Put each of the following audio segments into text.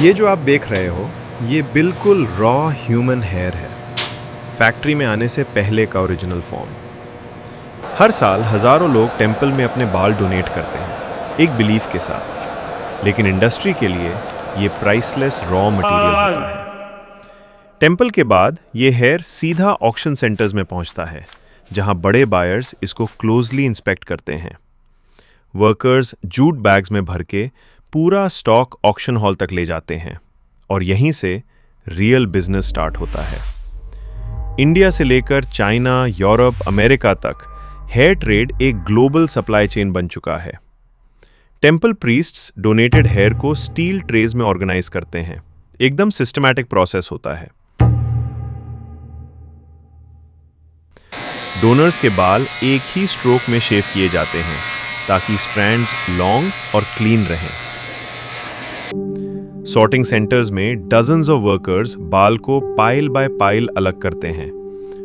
ये जो आप देख रहे हो, ये बिल्कुल रॉ ह्यूमन हेयर है, फैक्ट्री में आने से पहले का ओरिजिनल फॉर्म। हर साल हजारों लोग टेंपल में अपने बाल डोनेट करते हैं, एक बिलीफ के साथ। लेकिन इंडस्ट्री के लिए ये प्राइसलेस रॉ मटेरियल होता है। टेंपल के बाद ये हेयर सीधा ऑक्शन सेंटर्स में पहुंचता है, जहां बड़े बायर्स इसको क्लोजली इंस्पेक्ट करते हैं। वर्कर्स जूट बैग्स में भर के पूरा स्टॉक ऑक्शन हॉल तक ले जाते हैं और यहीं से रियल बिजनेस स्टार्ट होता है। इंडिया से लेकर चाइना, यूरोप, अमेरिका तक हेयर ट्रेड एक ग्लोबल सप्लाई चेन बन चुका है। टेंपल प्रीस्ट्स डोनेटेड हेयर को स्टील ट्रेज में ऑर्गेनाइज करते हैं। एकदम सिस्टमैटिक प्रोसेस होता है। डोनर्स के बाल एक ही स्ट्रोक में शेव किए जाते हैं ताकि स्ट्रैंड्स लॉन्ग और क्लीन रहें। सॉर्टिंग सेंटर्स में डजन्स ऑफ वर्कर्स बाल को पाइल बाय पाइल अलग करते हैं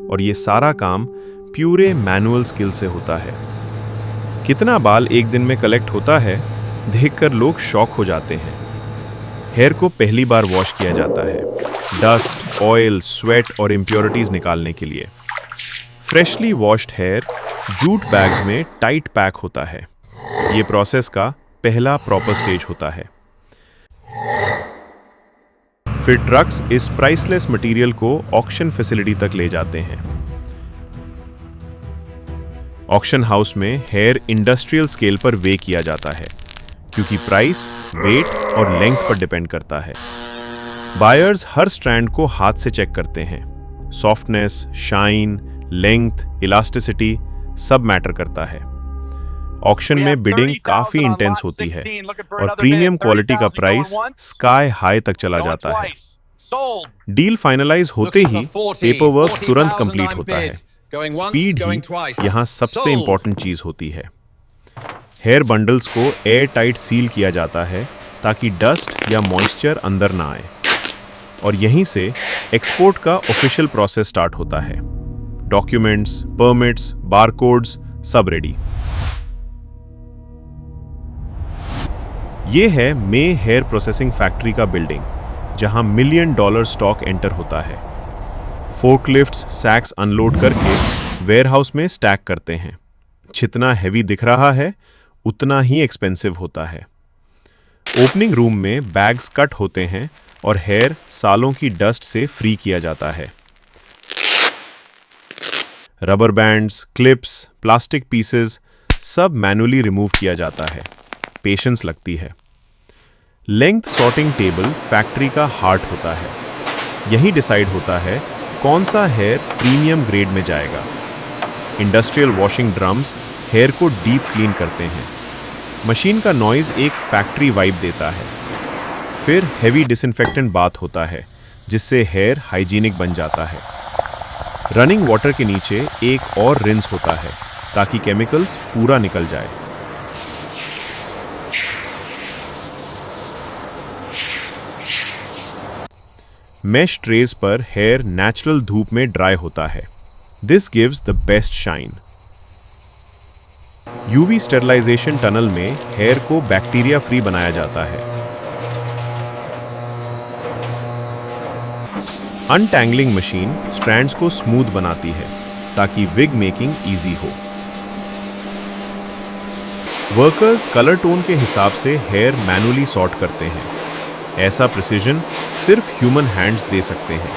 और ये सारा काम प्यूरे मैनुअल स्किल से होता है। कितना बाल एक दिन में कलेक्ट होता है, देखकर लोग शॉक हो जाते हैं। हेयर को पहली बार वॉश किया जाता है, डस्ट, ऑयल, स्वेट और इम्प्योरिटीज निकालने के लिए। Freshly washed hair jute bags में टाइट पैक होता है। ये प्रोसेस का पहला प्रॉपर स्टेज होता है। फिर ट्रक्स इस प्राइसलेस मटेरियल को ऑक्शन फैसिलिटी तक ले जाते हैं। ऑक्शन हाउस में हेयर इंडस्ट्रियल स्केल पर वे किया जाता है, क्योंकि प्राइस वेट और लेंथ पर डिपेंड करता है। बायर्स हर स्ट्रैंड को हाथ से चेक करते हैं। सॉफ्टनेस, शाइन, लेंथ, इलास्टिसिटी सब मैटर करता है। ऑक्शन में बिडिंग काफी इंटेंस होती है और प्रीमियम क्वालिटी का प्राइस स्काई हाई तक चला जाता है। डील फाइनलाइज होते ही पेपर वर्क तुरंत कंप्लीट होता है। स्पीड ही यहाँ सबसे इंपॉर्टेंट चीज होती है। हेयर बंडल्स को एयर टाइट सील किया जाता है ताकि डस्ट या मॉइस्चर अंदर ना आए, और यहीं से एक्सपोर्ट का ऑफिशियल प्रोसेस स्टार्ट होता है। डॉक्यूमेंट्स, परमिट्स, बारकोड्स सब रेडी। ये है मे हेयर प्रोसेसिंग फैक्ट्री का बिल्डिंग, जहां $1 मिलियन स्टॉक एंटर होता है। फोर्कलिफ्ट्स सैक्स अनलोड करके वेयरहाउस में स्टैक करते हैं। जितना हैवी दिख रहा है, उतना ही एक्सपेंसिव होता है। ओपनिंग रूम में बैग्स कट होते हैं और हेयर सालों की डस्ट से फ्री किया जाता है। Rubber bands, clips, plastic pieces सब मैनुअली रिमूव किया जाता है। पेशेंस लगती है। लेंथ सॉर्टिंग टेबल फैक्ट्री का हार्ट होता है। यही डिसाइड होता है कौन सा हेयर प्रीमियम ग्रेड में जाएगा। इंडस्ट्रियल वॉशिंग ड्रम्स हेयर को डीप क्लीन करते हैं। मशीन का नॉइज एक फैक्ट्री वाइब देता है। फिर हेवी डिसइंफेक्टेंट बाथ होता है, जिससे हेयर हाइजीनिक बन जाता है। रनिंग वाटर के नीचे एक और रिंस होता है ताकि केमिकल्स पूरा निकल जाए। मेश ट्रेस पर हेयर नेचुरल धूप में ड्राई होता है। This gives the best shine. UV sterilisation tunnel में हेयर को बैक्टीरिया फ्री बनाया जाता है। अनटैंगलिंग मशीन स्ट्रैंड्स को स्मूथ बनाती है ताकि विग मेकिंग इजी हो। वर्कर्स कलर टोन के हिसाब से हेयर मैनुअली सॉर्ट करते हैं। ऐसा प्रिसीजन सिर्फ ह्यूमन हैंड्स दे सकते हैं।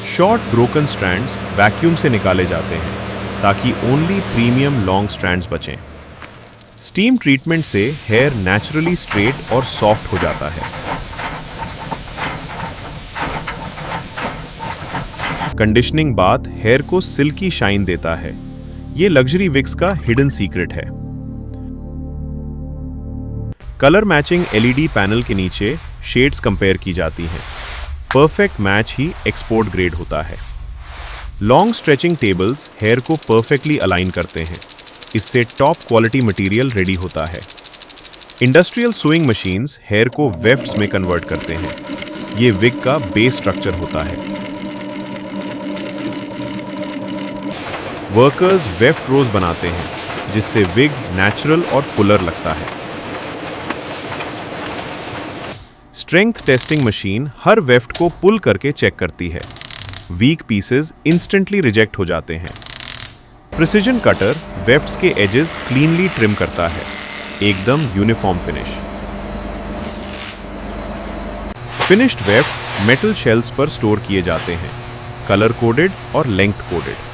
शॉर्ट ब्रोकन स्ट्रैंड्स वैक्यूम से निकाले जाते हैं ताकि ओनली प्रीमियम लॉन्ग स्ट्रैंड्स बचें। स्टीम ट्रीटमेंट से हेयर नेचुरली स्ट्रेट और सॉफ्ट हो जाता है। कंडीशनिंग बाथ हेयर को सिल्की शाइन देता है। ये लग्जरी विग्स का हिडन सीक्रेट है। कलर मैचिंग एलईडी पैनल के नीचे शेड्स कंपेयर की जाती हैं। परफेक्ट मैच ही एक्सपोर्ट ग्रेड होता है। लॉन्ग स्ट्रेचिंग टेबल्स हेयर को परफेक्टली अलाइन करते हैं। इससे टॉप क्वालिटी मटेरियल रेडी होता है। इंडस्ट्रियल सुइंग मशीन्स हेयर को वेफ्ट्स में कन्वर्ट करते हैं। ये विग का बेस स्ट्रक्चर होता है। वर्कर्स वेफ्ट रोज बनाते हैं, जिससे विग नेचुरल और फुलर लगता है। स्ट्रेंथ टेस्टिंग मशीन हर वेफ्ट को पुल करके चेक करती है। वीक पीसेस इंस्टेंटली रिजेक्ट हो जाते हैं। प्रिसिजन कटर वेफ्ट्स के एजेस क्लीनली ट्रिम करता है, एकदम uniform finish. Finished wefts metal shells पर स्टोर किए जाते हैं, कलर कोडेड और length coded.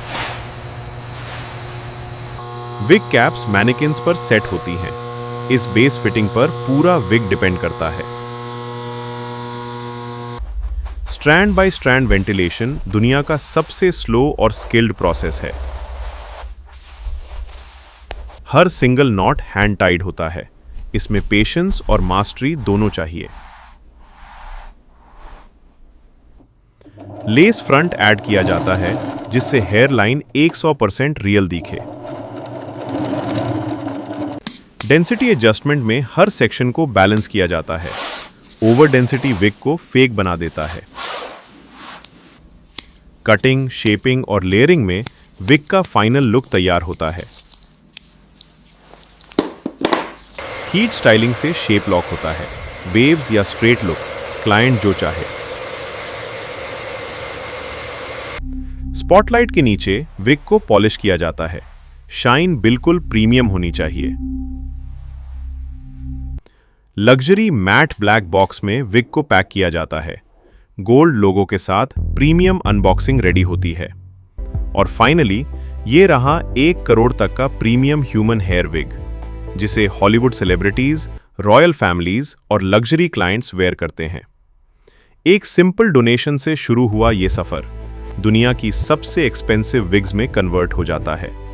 Wig caps mannequins पर सेट होती हैं। इस बेस फिटिंग पर पूरा विग डिपेंड करता है। स्ट्रैंड बाय स्ट्रैंड वेंटिलेशन दुनिया का सबसे स्लो और स्किल्ड प्रोसेस है। हर सिंगल नॉट हैंड टाइड होता है। इसमें पेशेंस और मास्टरी दोनों चाहिए। लेस फ्रंट ऐड किया जाता है जिससे हेयर लाइन 100% रियल दिखे। डेंसिटी एडजस्टमेंट में हर सेक्शन को बैलेंस किया जाता है। ओवर डेंसिटी विग को फेक बना देता है। कटिंग, शेपिंग और लेयरिंग में विग का फाइनल लुक तैयार होता है। हीट स्टाइलिंग से शेप लॉक होता है, वेव्स या स्ट्रेट लुक, क्लाइंट जो चाहे। स्पॉटलाइट के नीचे विग को पॉलिश किया जाता है। शाइन बिल्कुल प्रीमियम होनी चाहिए। लग्जरी मैट ब्लैक बॉक्स में विग को पैक किया जाता है। गोल्ड लोगो के साथ प्रीमियम अनबॉक्सिंग रेडी होती है। और फाइनली ये रहा 1 करोड़ तक का प्रीमियम ह्यूमन हेयर विग, जिसे हॉलीवुड सेलिब्रिटीज, रॉयल फैमिलीज और लग्जरी क्लाइंट्स वेयर करते हैं। एक सिंपल डोनेशन से शुरू हुआ ये सफर दुनिया की सबसे एक्सपेंसिव विग्स में कन्वर्ट हो जाता है।